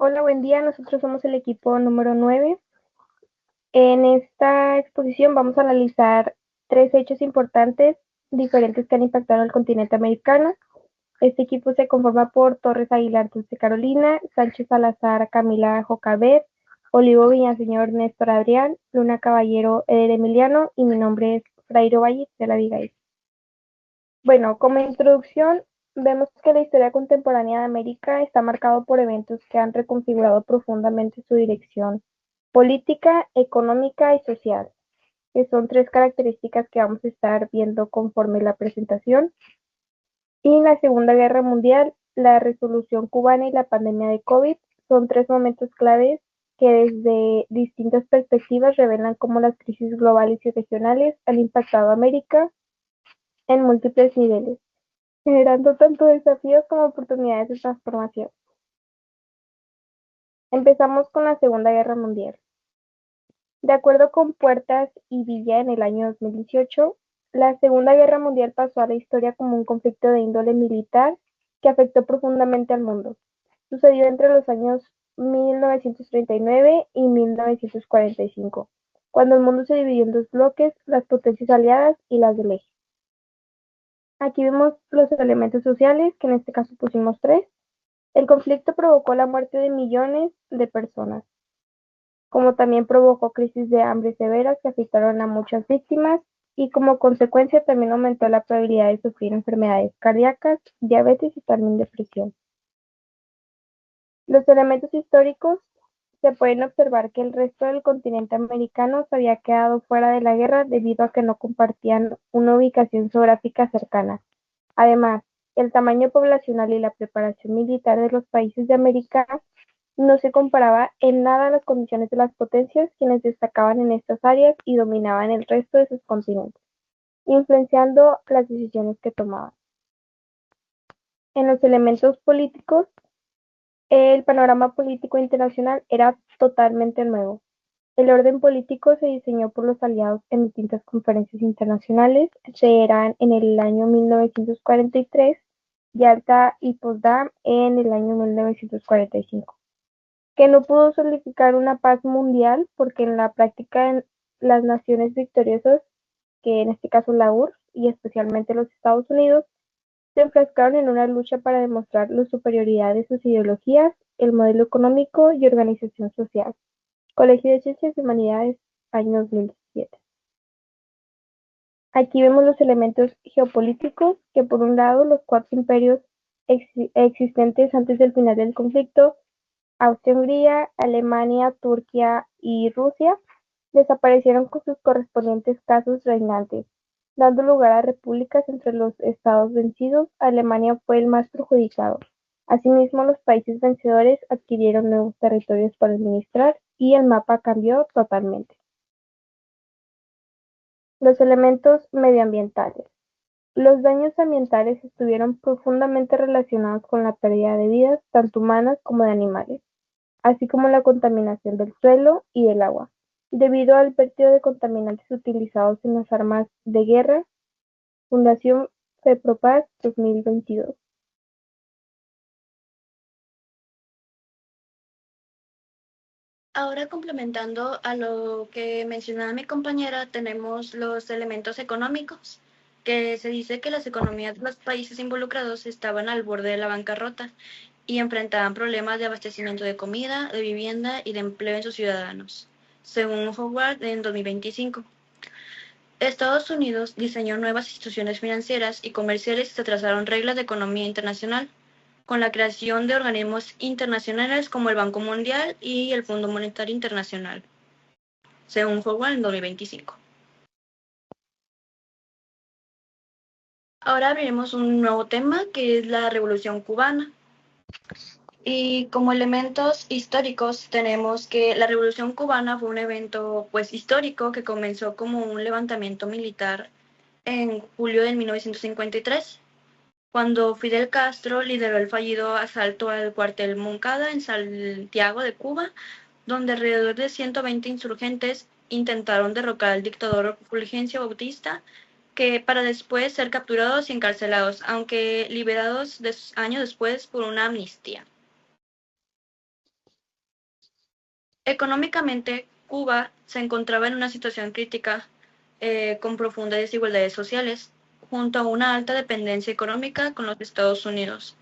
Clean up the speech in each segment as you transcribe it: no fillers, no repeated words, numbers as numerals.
Hola, buen día. Nosotros somos el equipo número 9. En esta exposición vamos a analizar tres hechos importantes diferentes que han impactado al continente americano. Este equipo se conforma por Torres Aguilar Dulce Carolina, Sánchez Salazar Camila Jocaber, Olivo Villaseñor Néstor Adrián, Luna Caballero Eder Emiliano y mi nombre es Frairo Valle de la Vigaíz. Bueno, como introducción, vemos que la historia contemporánea de América está marcado por eventos que han reconfigurado profundamente su dirección política, económica y social, que son tres características que vamos a estar viendo conforme la presentación. Y la Segunda Guerra Mundial, la resolución cubana y la pandemia de COVID son tres momentos claves que desde distintas perspectivas revelan cómo las crisis globales y regionales han impactado a América en múltiples niveles, generando tanto desafíos como oportunidades de transformación. Empezamos con la Segunda Guerra Mundial. De acuerdo con Puertas y Villa en el año 2018, la Segunda Guerra Mundial pasó a la historia como un conflicto de índole militar que afectó profundamente al mundo. Sucedió entre los años 1939 y 1945, cuando el mundo se dividió en dos bloques, las potencias aliadas y las del eje. Aquí vemos los elementos sociales, que en este caso pusimos tres. El conflicto provocó la muerte de millones de personas, como también provocó crisis de hambre severas que afectaron a muchas víctimas y como consecuencia también aumentó la probabilidad de sufrir enfermedades cardíacas, diabetes y también depresión. Los elementos históricos: se pueden observar que el resto del continente americano se había quedado fuera de la guerra debido a que no compartían una ubicación geográfica cercana. Además, el tamaño poblacional y la preparación militar de los países de América no se comparaba en nada a las condiciones de las potencias, quienes destacaban en estas áreas y dominaban el resto de sus continentes, influenciando las decisiones que tomaban. En los elementos políticos, el panorama político internacional era totalmente nuevo. El orden político se diseñó por los aliados en distintas conferencias internacionales, se eran en el año 1943, Yalta y Potsdam en el año 1945, que no pudo solidificar una paz mundial porque en la práctica las naciones victoriosas, que en este caso la URSS y especialmente los Estados Unidos, se enfrascaron en una lucha para demostrar la superioridad de sus ideologías, el modelo económico y organización social. Colegio de Ciencias y Humanidades, año 2017. Aquí vemos los elementos geopolíticos, que por un lado los cuatro imperios existentes antes del final del conflicto, Austria-Hungría, Alemania, Turquía y Rusia, desaparecieron con sus correspondientes casos reinantes, dando lugar a repúblicas entre los estados vencidos. Alemania fue el más perjudicado. Asimismo, los países vencedores adquirieron nuevos territorios para administrar y el mapa cambió totalmente. Los elementos medioambientales. Los daños ambientales estuvieron profundamente relacionados con la pérdida de vidas, tanto humanas como de animales, así como la contaminación del suelo y del agua, debido al vertido de contaminantes utilizados en las armas de guerra. Fundación FEPROPAS 2022. Ahora, complementando a lo que mencionaba mi compañera, tenemos los elementos económicos, que se dice que las economías de los países involucrados estaban al borde de la bancarrota y enfrentaban problemas de abastecimiento de comida, de vivienda y de empleo en sus ciudadanos, según Howard en 2025. Estados Unidos diseñó nuevas instituciones financieras y comerciales y se trazaron reglas de economía internacional, con la creación de organismos internacionales como el Banco Mundial y el Fondo Monetario Internacional, según Howard en 2025. Ahora abriremos un nuevo tema que es la Revolución Cubana. Y como elementos históricos tenemos que la Revolución Cubana fue un evento pues histórico que comenzó como un levantamiento militar en julio de 1953, cuando Fidel Castro lideró el fallido asalto al cuartel Moncada en Santiago de Cuba, donde alrededor de 120 insurgentes intentaron derrocar al dictador Fulgencio Bautista, que para después ser capturados y encarcelados, aunque liberados años después por una amnistía. Económicamente, Cuba se encontraba en una situación crítica con profundas desigualdades sociales, junto a una alta dependencia económica con los Estados Unidos.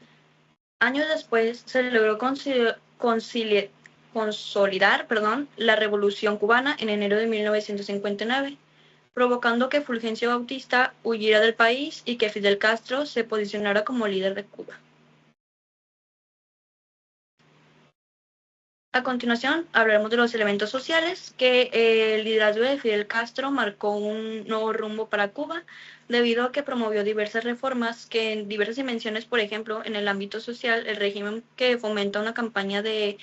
Años después se logró consolidar la Revolución Cubana en enero de 1959, provocando que Fulgencio Bautista huyera del país y que Fidel Castro se posicionara como líder de Cuba. A continuación, hablaremos de los elementos sociales, que el liderazgo de Fidel Castro marcó un nuevo rumbo para Cuba, debido a que promovió diversas reformas que en diversas dimensiones, por ejemplo, en el ámbito social, el régimen que fomenta una campaña de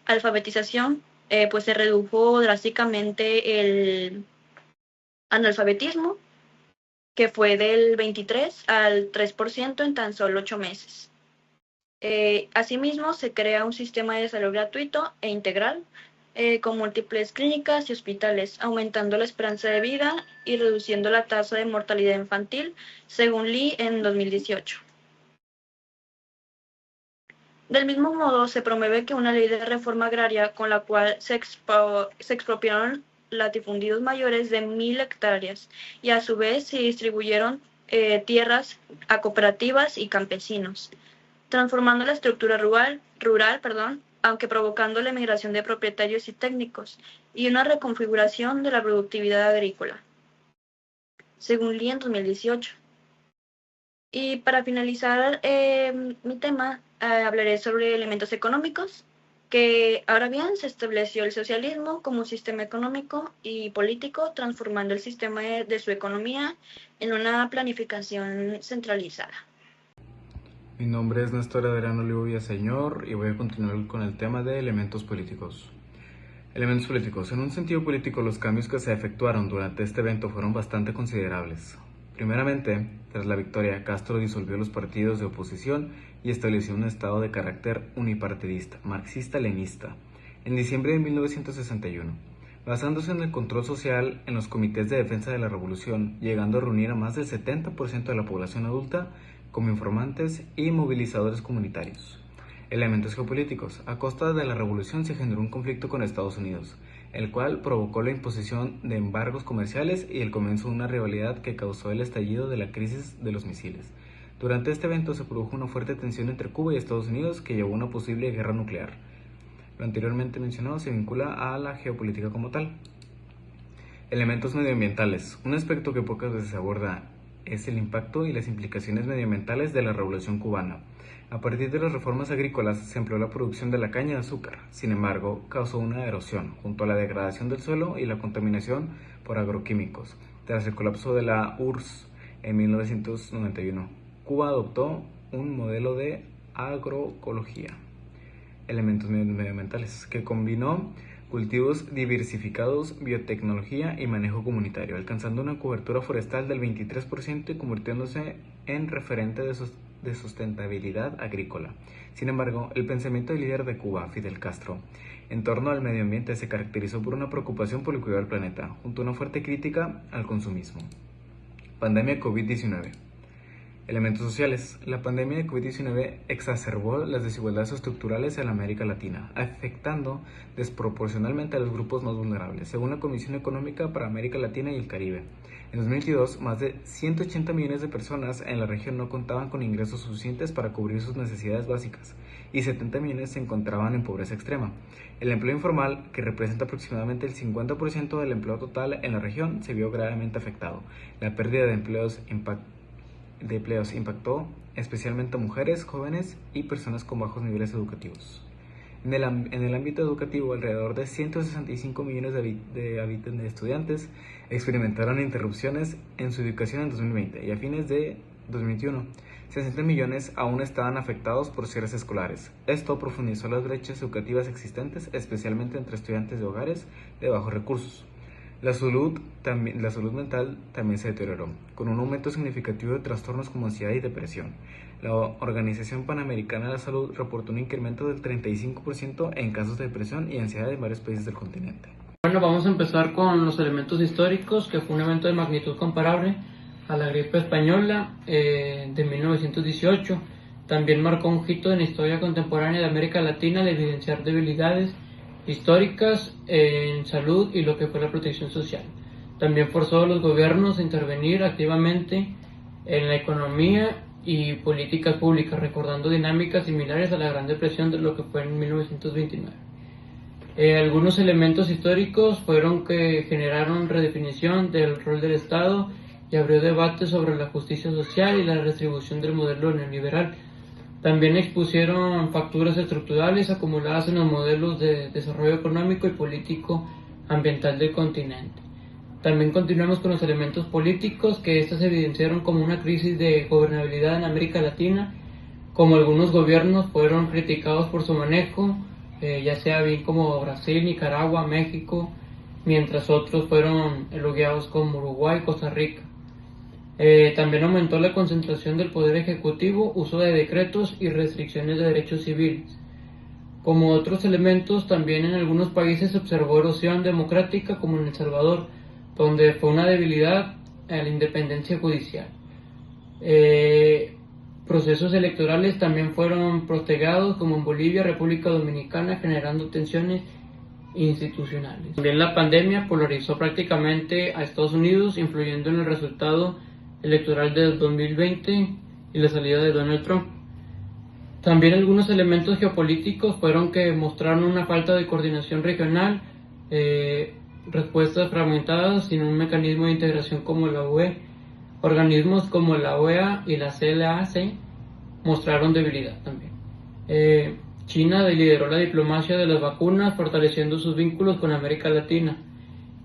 alfabetización, pues se redujo drásticamente el analfabetismo, que fue del 23 al 3% en tan solo 8 meses. Asimismo, se crea un sistema de salud gratuito e integral, con múltiples clínicas y hospitales, aumentando la esperanza de vida y reduciendo la tasa de mortalidad infantil, según Lee en 2018. Del mismo modo, se promueve que una ley de reforma agraria con la cual se expropiaron latifundios mayores de 1.000 hectáreas y a su vez se distribuyeron tierras a cooperativas y campesinos, transformando la estructura rural, aunque provocando la emigración de propietarios y técnicos, y una reconfiguración de la productividad agrícola, según Lee en 2018. Y para finalizar mi tema, hablaré sobre elementos económicos, que ahora bien se estableció el socialismo como un sistema económico y político, transformando el sistema de su economía en una planificación centralizada. Mi nombre es Néstor Adriano Olivo Villaseñor y voy a continuar con el tema de elementos políticos. Elementos políticos. En un sentido político, los cambios que se efectuaron durante este evento fueron bastante considerables. Primeramente, tras la victoria, Castro disolvió los partidos de oposición y estableció un estado de carácter unipartidista, marxista-leninista, en diciembre de 1961, basándose en el control social en los comités de defensa de la revolución, llegando a reunir a más del 70% de la población adulta como informantes y movilizadores comunitarios. Elementos geopolíticos. A costa de la revolución se generó un conflicto con Estados Unidos, el cual provocó la imposición de embargos comerciales y el comienzo de una rivalidad que causó el estallido de la crisis de los misiles. Durante este evento se produjo una fuerte tensión entre Cuba y Estados Unidos que llevó a una posible guerra nuclear. Lo anteriormente mencionado se vincula a la geopolítica como tal. Elementos medioambientales. Un aspecto que pocas veces se aborda es el impacto y las implicaciones medioambientales de la Revolución Cubana. A partir de las reformas agrícolas se amplió la producción de la caña de azúcar, sin embargo, causó una erosión, junto a la degradación del suelo y la contaminación por agroquímicos. Tras el colapso de la URSS en 1991, Cuba adoptó un modelo de agroecología. Elementos medioambientales, que combinó cultivos diversificados, biotecnología y manejo comunitario, alcanzando una cobertura forestal del 23% y convirtiéndose en referente de sustentabilidad agrícola. Sin embargo, el pensamiento del líder de Cuba, Fidel Castro, en torno al medio ambiente se caracterizó por una preocupación por el cuidado del planeta, junto a una fuerte crítica al consumismo. Pandemia COVID-19. Elementos sociales. La pandemia de COVID-19 exacerbó las desigualdades estructurales en América Latina, afectando desproporcionalmente a los grupos más vulnerables, según la Comisión Económica para América Latina y el Caribe. En 2022, más de 180 millones de personas en la región no contaban con ingresos suficientes para cubrir sus necesidades básicas y 70 millones se encontraban en pobreza extrema. El empleo informal, que representa aproximadamente el 50% del empleo total en la región, se vio gravemente afectado. La pérdida de empleos impactó especialmente a mujeres, jóvenes y personas con bajos niveles educativos. En el ámbito educativo, alrededor de 165 millones de estudiantes experimentaron interrupciones en su educación en 2020 y a fines de 2021, 60 millones aún estaban afectados por cierres escolares. Esto profundizó las brechas educativas existentes, especialmente entre estudiantes de hogares de bajos recursos. La salud mental también se deterioró, con un aumento significativo de trastornos como ansiedad y depresión. La Organización Panamericana de la Salud reportó un incremento del 35% en casos de depresión y ansiedad en varios países del continente. Bueno, vamos a empezar con los elementos históricos, que fue un evento de magnitud comparable a la gripe española de 1918. También marcó un hito en la historia contemporánea de América Latina al evidenciar debilidades históricas en salud y lo que fue la protección social. También forzó a los gobiernos a intervenir activamente en la economía y políticas públicas, recordando dinámicas similares a la Gran Depresión de lo que fue en 1929. Algunos elementos históricos fueron que generaron redefinición del rol del Estado y abrió debate sobre la justicia social y la redistribución del modelo neoliberal. También expusieron facturas estructurales acumuladas en los modelos de desarrollo económico y político ambiental del continente. También continuamos con los elementos políticos, que estos se evidenciaron como una crisis de gobernabilidad en América Latina, como algunos gobiernos fueron criticados por su manejo, ya sea bien como Brasil, Nicaragua, México, mientras otros fueron elogiados como Uruguay y Costa Rica. También aumentó la concentración del poder ejecutivo, uso de decretos y restricciones de derechos civiles. Como otros elementos, también en algunos países se observó erosión democrática, como en El Salvador, donde fue una debilidad a la independencia judicial. Procesos electorales también fueron postergados, como en Bolivia, República Dominicana, generando tensiones institucionales. También la pandemia polarizó prácticamente a Estados Unidos, influyendo en el resultado electoral de 2020 y la salida de Donald Trump. También algunos elementos geopolíticos fueron que mostraron una falta de coordinación regional, respuestas fragmentadas sin un mecanismo de integración como la UE. Organismos como la OEA y la CLAC mostraron debilidad también. China lideró la diplomacia de las vacunas, fortaleciendo sus vínculos con América Latina.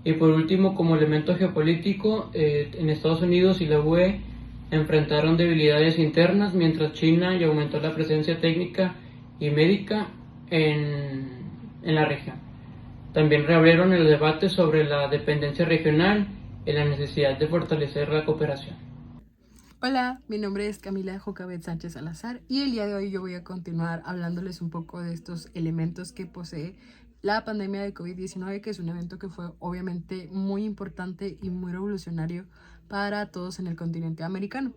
Y por último, como elemento geopolítico, en Estados Unidos y la UE enfrentaron debilidades internas, mientras China ya aumentó la presencia técnica y médica en la región. También reabrieron el debate sobre la dependencia regional y la necesidad de fortalecer la cooperación. Hola, mi nombre es Camila Jocabet Sánchez Salazar y el día de hoy yo voy a continuar hablándoles un poco de estos elementos que posee la pandemia de COVID-19, que es un evento que fue obviamente muy importante y muy revolucionario para todos en el continente americano.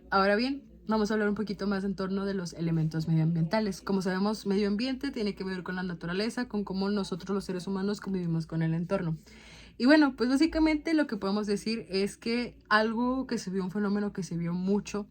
Ahora bien, vamos a hablar un poquito más en torno de los elementos medioambientales. Como sabemos, medio ambiente tiene que ver con la naturaleza, con cómo nosotros los seres humanos convivimos con el entorno. Y bueno, pues básicamente lo que podemos decir es que algo que se vio, un fenómeno que se vio mucho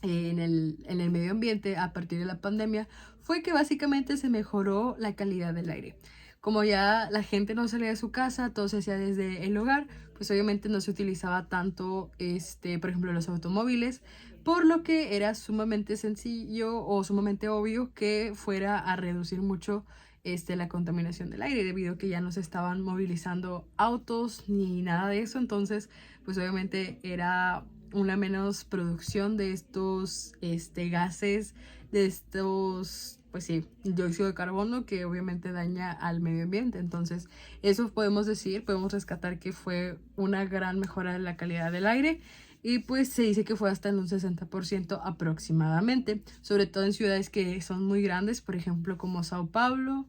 en el medio ambiente a partir de la pandemia, fue que básicamente se mejoró la calidad del aire. Como ya la gente no salía de su casa, todo se hacía desde el hogar, pues obviamente no se utilizaba tanto, por ejemplo, los automóviles, por lo que era sumamente sencillo o sumamente obvio que fuera a reducir mucho la contaminación del aire, debido a que ya no se estaban movilizando autos ni nada de eso. Entonces pues obviamente era una menos producción de estos gases, de estos, pues sí, dióxido de carbono, que obviamente daña al medio ambiente. Entonces eso podemos decir, podemos rescatar que fue una gran mejora de la calidad del aire. Y pues se dice que fue hasta en un 60% aproximadamente, sobre todo en ciudades que son muy grandes, por ejemplo como Sao Paulo,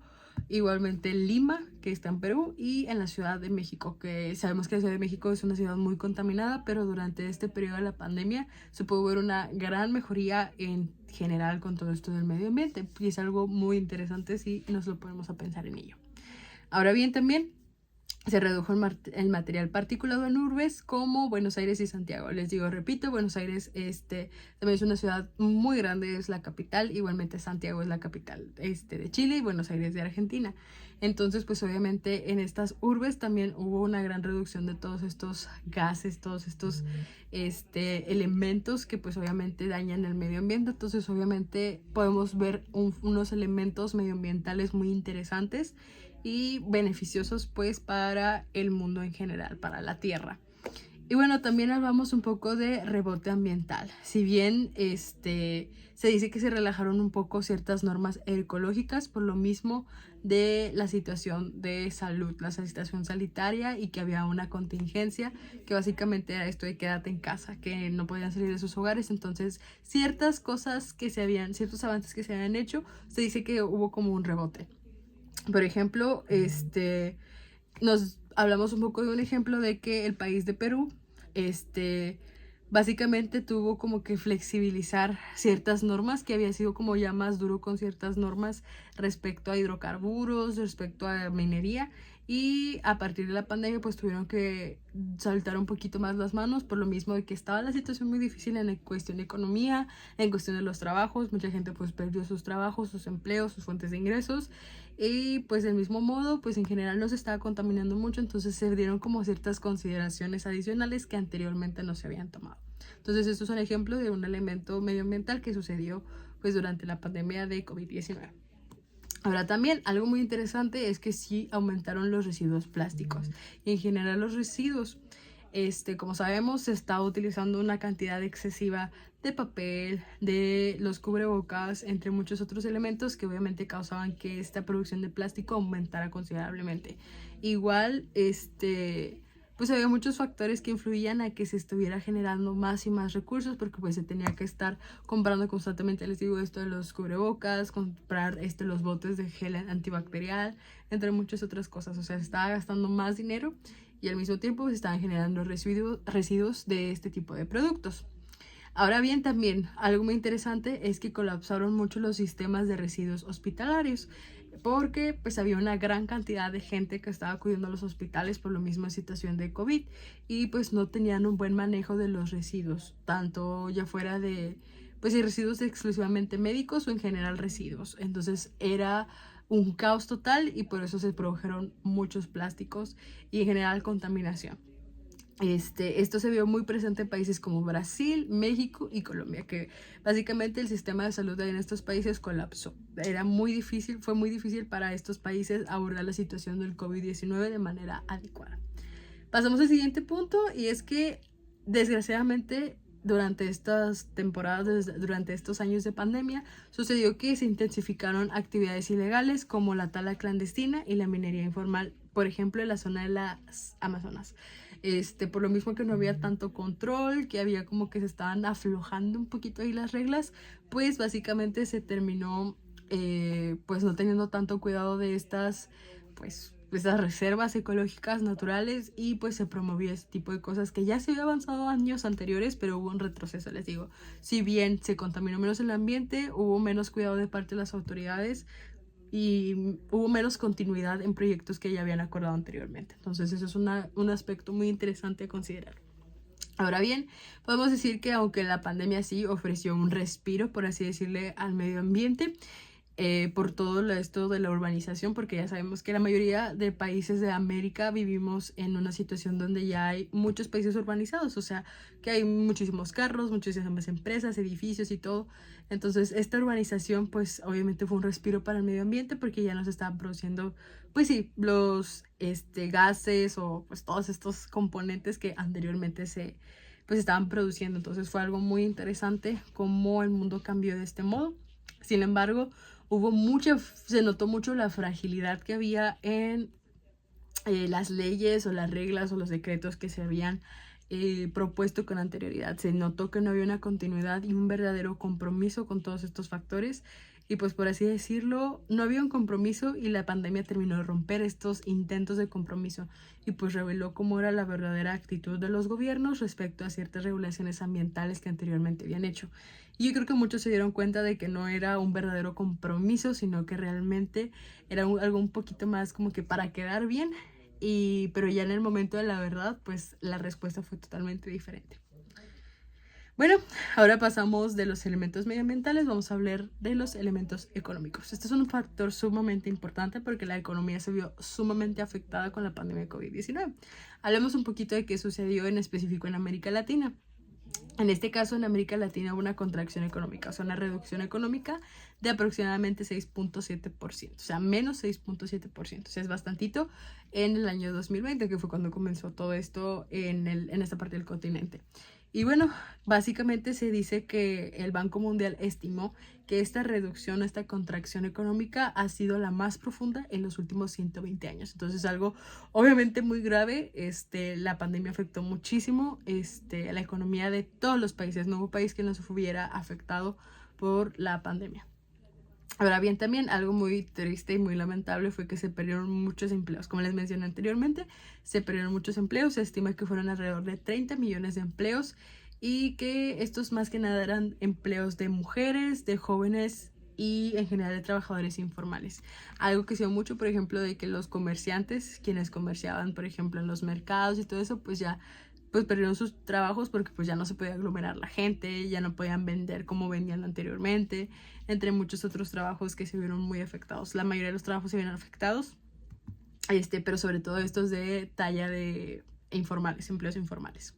igualmente Lima, que está en Perú, y en la Ciudad de México, que sabemos que la Ciudad de México es una ciudad muy contaminada, pero durante este periodo de la pandemia se pudo ver una gran mejoría en general con todo esto del medio ambiente, y es algo muy interesante si nos lo ponemos a pensar en ello. Ahora bien, también se redujo el material particulado en urbes como Buenos Aires y Santiago. Les digo, repito, Buenos Aires también es una ciudad muy grande, es la capital. Igualmente Santiago es la capital de Chile y Buenos Aires de Argentina. Entonces, pues obviamente en estas urbes también hubo una gran reducción de todos estos gases, todos estos elementos que pues obviamente dañan el medio ambiente. Entonces obviamente podemos ver unos elementos medioambientales muy interesantes y beneficiosos pues para el mundo en general, para la Tierra. Y bueno, también hablamos un poco de rebote ambiental. Si bien se dice que se relajaron un poco ciertas normas ecológicas por lo mismo de la situación de salud, la situación sanitaria, y que había una contingencia que básicamente era esto de quédate en casa, que no podían salir de sus hogares. Entonces ciertas cosas ciertos avances que se habían hecho, se dice que hubo como un rebote. Por ejemplo, nos hablamos un poco de un ejemplo de que el país de Perú, básicamente tuvo como que flexibilizar ciertas normas, que había sido como ya más duro con ciertas normas respecto a hidrocarburos, respecto a minería, y a partir de la pandemia pues tuvieron que saltar un poquito más las manos, por lo mismo de que estaba la situación muy difícil en cuestión de economía, en cuestión de los trabajos. Mucha gente pues perdió sus trabajos, sus empleos, sus fuentes de ingresos, y pues del mismo modo pues en general no se estaba contaminando mucho, entonces se dieron como ciertas consideraciones adicionales que anteriormente no se habían tomado. Entonces esto es un ejemplo de un elemento medioambiental que sucedió pues durante la pandemia de COVID-19. Ahora también algo muy interesante es que sí aumentaron los residuos plásticos, y en general los residuos, como sabemos, se está utilizando una cantidad excesiva de papel, de los cubrebocas, entre muchos otros elementos que obviamente causaban que esta producción de plástico aumentara considerablemente. Igual, pues había muchos factores que influían a que se estuviera generando más y más recursos, porque pues se tenía que estar comprando constantemente, les digo, esto de los cubrebocas, comprar los botes de gel antibacterial, entre muchas otras cosas. O sea, se estaba gastando más dinero y al mismo tiempo se estaban generando residuos de este tipo de productos. Ahora bien, también algo muy interesante es que colapsaron mucho los sistemas de residuos hospitalarios, porque pues había una gran cantidad de gente que estaba acudiendo a los hospitales por lo mismo en situación de COVID, y pues no tenían un buen manejo de los residuos, tanto ya fuera de pues residuos exclusivamente médicos o en general residuos. Entonces era un caos total y por eso se produjeron muchos plásticos y en general contaminación. Esto se vio muy presente en países como Brasil, México y Colombia, que básicamente el sistema de salud en estos países colapsó. Fue muy difícil para estos países abordar la situación del COVID-19 de manera adecuada. Pasamos al siguiente punto, y es que desgraciadamente durante estas temporadas, durante estos años de pandemia, sucedió que se intensificaron actividades ilegales como la tala clandestina y la minería informal, por ejemplo en la zona de las Amazonas. Por lo mismo que no había tanto control, que había como que se estaban aflojando un poquito ahí las reglas, pues básicamente se terminó pues no teniendo tanto cuidado de estas reservas ecológicas naturales, y pues se promovió este tipo de cosas que ya se había avanzado años anteriores, pero hubo un retroceso, les digo. Si bien se contaminó menos el ambiente, hubo menos cuidado de parte de las autoridades y hubo menos continuidad en proyectos que ya habían acordado anteriormente. Entonces eso es un aspecto muy interesante a considerar. Ahora bien, podemos decir que aunque la pandemia sí ofreció un respiro, por así decirle, al medio ambiente, por todo esto de la urbanización, porque ya sabemos que la mayoría de países de América vivimos en una situación donde ya hay muchos países urbanizados, o sea, que hay muchísimos carros, muchísimas empresas, edificios y todo. Entonces esta urbanización pues obviamente fue un respiro para el medio ambiente, porque ya no se estaban produciendo pues sí los gases o pues todos estos componentes que anteriormente se estaban produciendo. Entonces fue algo muy interesante cómo el mundo cambió de este modo. Sin embargo, se notó mucho la fragilidad que había en las leyes o las reglas o los decretos que se habían propuesto con anterioridad. Se notó que no había una continuidad y un verdadero compromiso con todos estos factores, y pues por así decirlo, no había un compromiso, y la pandemia terminó de romper estos intentos de compromiso y pues reveló cómo era la verdadera actitud de los gobiernos respecto a ciertas regulaciones ambientales que anteriormente habían hecho. Y yo creo que muchos se dieron cuenta de que no era un verdadero compromiso, sino que realmente era algo un poquito más como que para quedar bien, pero ya en el momento de la verdad, pues la respuesta fue totalmente diferente. Bueno, ahora pasamos de los elementos medioambientales, vamos a hablar de los elementos económicos. Este es un factor sumamente importante porque la economía se vio sumamente afectada con la pandemia de COVID-19. Hablemos un poquito de qué sucedió en específico en América Latina. En este caso, en América Latina hubo una contracción económica, o sea, una reducción económica de aproximadamente 6.7%, o sea, menos 6.7%. O sea, es bastantito en el año 2020, que fue cuando comenzó todo esto en esta parte del continente. Y bueno, básicamente se dice que el Banco Mundial estimó que esta reducción, esta contracción económica ha sido la más profunda en los últimos 120 años. Entonces, algo obviamente muy grave. La pandemia afectó muchísimo la economía de todos los países. No hubo país que no se hubiera afectado por la pandemia. Ahora bien, también algo muy triste y muy lamentable fue que se perdieron muchos empleos. Como les mencioné anteriormente, se perdieron muchos empleos. Se estima que fueron alrededor de 30 millones de empleos y que estos más que nada eran empleos de mujeres, de jóvenes y en general de trabajadores informales. Algo que se dio mucho, por ejemplo, de que los comerciantes, quienes comerciaban, por ejemplo, en los mercados y todo eso, pues ya pues perdieron sus trabajos porque pues ya no se podía aglomerar la gente, ya no podían vender como vendían anteriormente, entre muchos otros trabajos que se vieron muy afectados. La mayoría de los trabajos se vieron afectados, pero sobre todo estos de talla de informales, empleos informales.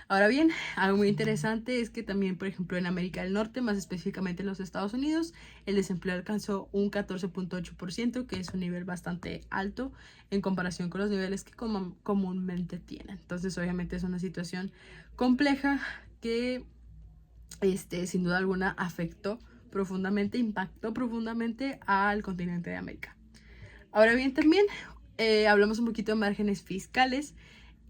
Ahora bien, algo muy interesante es que también, por ejemplo, en América del Norte, más específicamente en los Estados Unidos, el desempleo alcanzó un 14.8%, que es un nivel bastante alto en comparación con los niveles que comúnmente tienen. Entonces, obviamente es una situación compleja que, sin duda alguna, impactó profundamente al continente de América. Ahora bien, también hablamos un poquito de márgenes fiscales.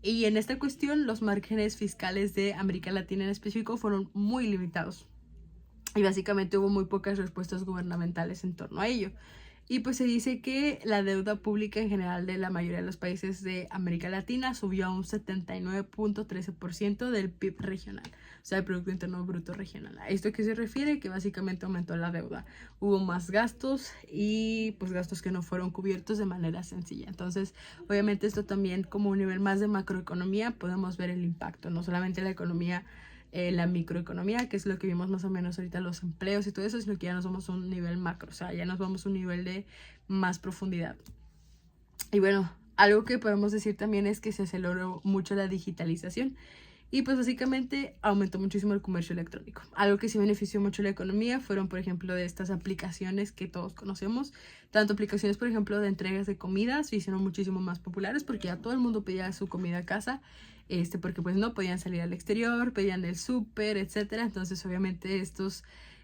Y en esta cuestión, los márgenes fiscales de América Latina en específico fueron muy limitados. Y básicamente hubo muy pocas respuestas gubernamentales en torno a ello. Y pues se dice que la deuda pública en general de la mayoría de los países de América Latina subió a un 79.13% del PIB regional, o sea, el Producto Interno Bruto regional. ¿A esto qué se refiere? Que básicamente aumentó la deuda. Hubo más gastos y pues gastos que no fueron cubiertos de manera sencilla. Entonces, obviamente esto también como un nivel más de macroeconomía podemos ver el impacto, no solamente la economía, la microeconomía, que es lo que vimos más o menos ahorita, los empleos y todo eso, sino que ya nos vamos a un nivel macro, o sea, ya nos vamos a un nivel de más profundidad. Y bueno, algo que podemos decir también es que se aceleró mucho la digitalización y pues básicamente aumentó muchísimo el comercio electrónico. Algo que sí benefició mucho la economía fueron, por ejemplo, de estas aplicaciones que todos conocemos, tanto aplicaciones, por ejemplo, de entregas de comida, se hicieron muchísimo más populares porque ya todo el mundo pedía su comida a casa, porque pues no podían salir al exterior, pedían el súper, etcétera. Entonces obviamente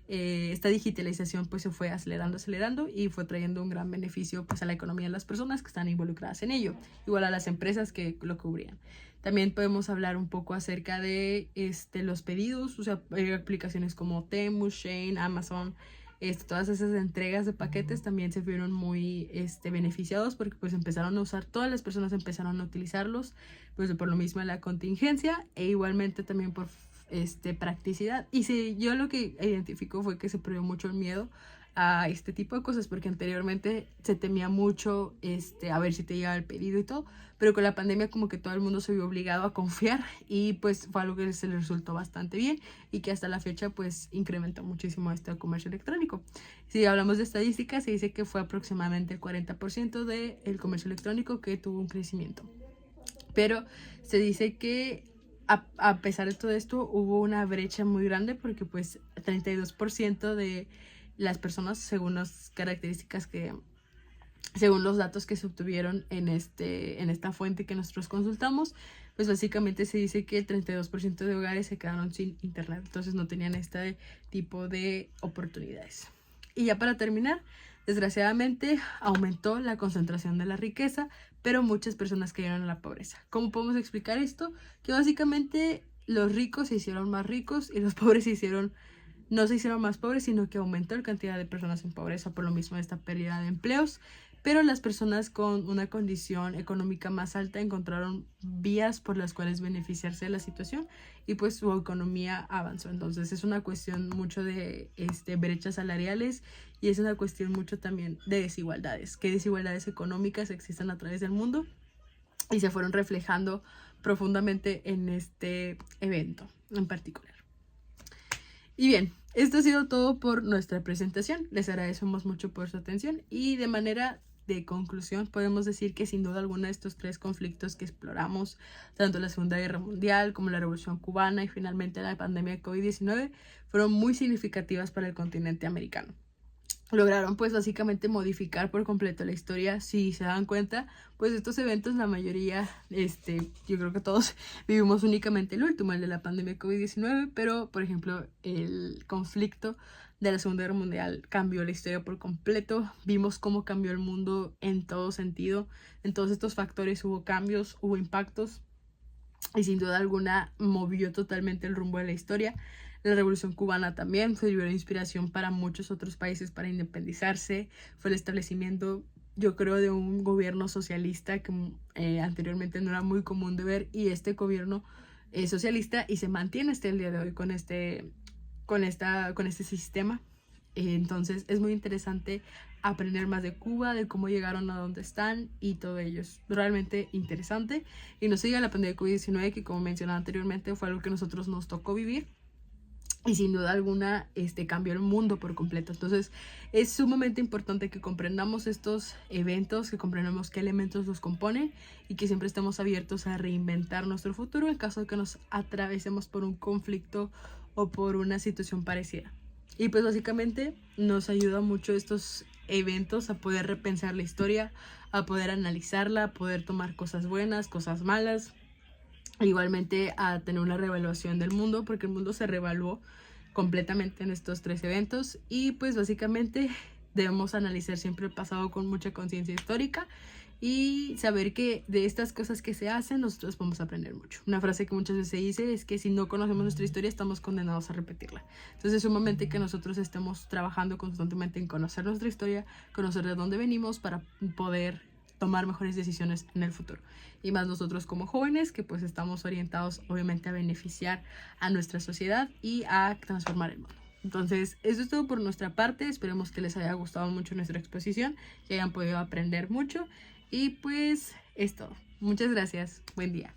esta digitalización pues se fue acelerando y fue trayendo un gran beneficio pues a la economía de las personas que están involucradas en ello, igual a las empresas que lo cubrían. También podemos hablar un poco acerca de los pedidos, o sea, hay aplicaciones como Temu, Shein, Amazon, todas esas entregas de paquetes también se vieron muy beneficiados porque pues empezaron a usar, todas las personas empezaron a utilizarlos pues por lo mismo de la contingencia e igualmente también por practicidad. Y sí, yo lo que identifico fue que se perdió mucho el miedo a este tipo de cosas porque anteriormente se temía mucho a ver si te llegaba el pedido y todo, pero con la pandemia como que todo el mundo se vio obligado a confiar y pues fue algo que se le resultó bastante bien y que hasta la fecha pues incrementó muchísimo este comercio electrónico. Si hablamos de estadísticas, se dice que fue aproximadamente el 40% del comercio electrónico que tuvo un crecimiento, pero se dice que a pesar de todo esto hubo una brecha muy grande porque pues 32% de las personas, según las características según los datos que se obtuvieron en esta fuente que nosotros consultamos, pues básicamente se dice que el 32% de hogares se quedaron sin internet, entonces no tenían este tipo de oportunidades. Y ya para terminar, desgraciadamente aumentó la concentración de la riqueza, pero muchas personas cayeron en la pobreza. ¿Cómo podemos explicar esto? Que básicamente los ricos se hicieron más ricos y los pobres no se hicieron más pobres, sino que aumentó la cantidad de personas en pobreza por lo mismo de esta pérdida de empleos. Pero las personas con una condición económica más alta encontraron vías por las cuales beneficiarse de la situación y pues su economía avanzó. Entonces es una cuestión mucho de brechas salariales y es una cuestión mucho también de desigualdades. ¿Qué desigualdades económicas existen a través del mundo? Y se fueron reflejando profundamente en este evento en particular. Y bien, esto ha sido todo por nuestra presentación. Les agradecemos mucho por su atención y de manera de conclusión podemos decir que sin duda alguna estos tres conflictos que exploramos, tanto la Segunda Guerra Mundial como la Revolución Cubana y finalmente la pandemia de COVID-19, fueron muy significativas para el continente americano. Lograron pues básicamente modificar por completo la historia. Si se dan cuenta, pues estos eventos la mayoría, yo creo que todos vivimos únicamente el último, el de la pandemia de COVID-19, pero por ejemplo el conflicto de la Segunda Guerra Mundial cambió la historia por completo. Vimos cómo cambió el mundo en todo sentido, en todos estos factores hubo cambios, hubo impactos y sin duda alguna movió totalmente el rumbo de la historia. La Revolución Cubana también sirvió de inspiración para muchos otros países para independizarse. Fue el establecimiento, yo creo, de un gobierno socialista que anteriormente no era muy común de ver, y este gobierno socialista y se mantiene hasta el día de hoy con este sistema. Entonces es muy interesante aprender más de Cuba, de cómo llegaron a donde están y todo ello. Es realmente interesante. Y no se diga la pandemia de COVID-19, que como mencionaba anteriormente fue algo que a nosotros nos tocó vivir. Y sin duda alguna cambió el mundo por completo. Entonces es sumamente importante que comprendamos estos eventos, que comprendamos qué elementos los componen y que siempre estemos abiertos a reinventar nuestro futuro en caso de que nos atravesemos por un conflicto o por una situación parecida. Y pues básicamente nos ayuda mucho estos eventos a poder repensar la historia, a poder analizarla, a poder tomar cosas buenas, cosas malas. Igualmente a tener una reevaluación del mundo, porque el mundo se reevaluó completamente en estos 3 eventos. Y pues básicamente debemos analizar siempre el pasado con mucha conciencia histórica y saber que de estas cosas que se hacen nosotros podemos aprender mucho. Una frase que muchas veces se dice es que si no conocemos nuestra historia estamos condenados a repetirla. Entonces es sumamente que nosotros estemos trabajando constantemente en conocer nuestra historia, conocer de dónde venimos para poder tomar mejores decisiones en el futuro. Y más nosotros como jóvenes que pues estamos orientados obviamente a beneficiar a nuestra sociedad y a transformar el mundo. Entonces eso es todo por nuestra parte. Esperemos que les haya gustado mucho nuestra exposición, que hayan podido aprender mucho y pues es todo. Muchas gracias. Buen día.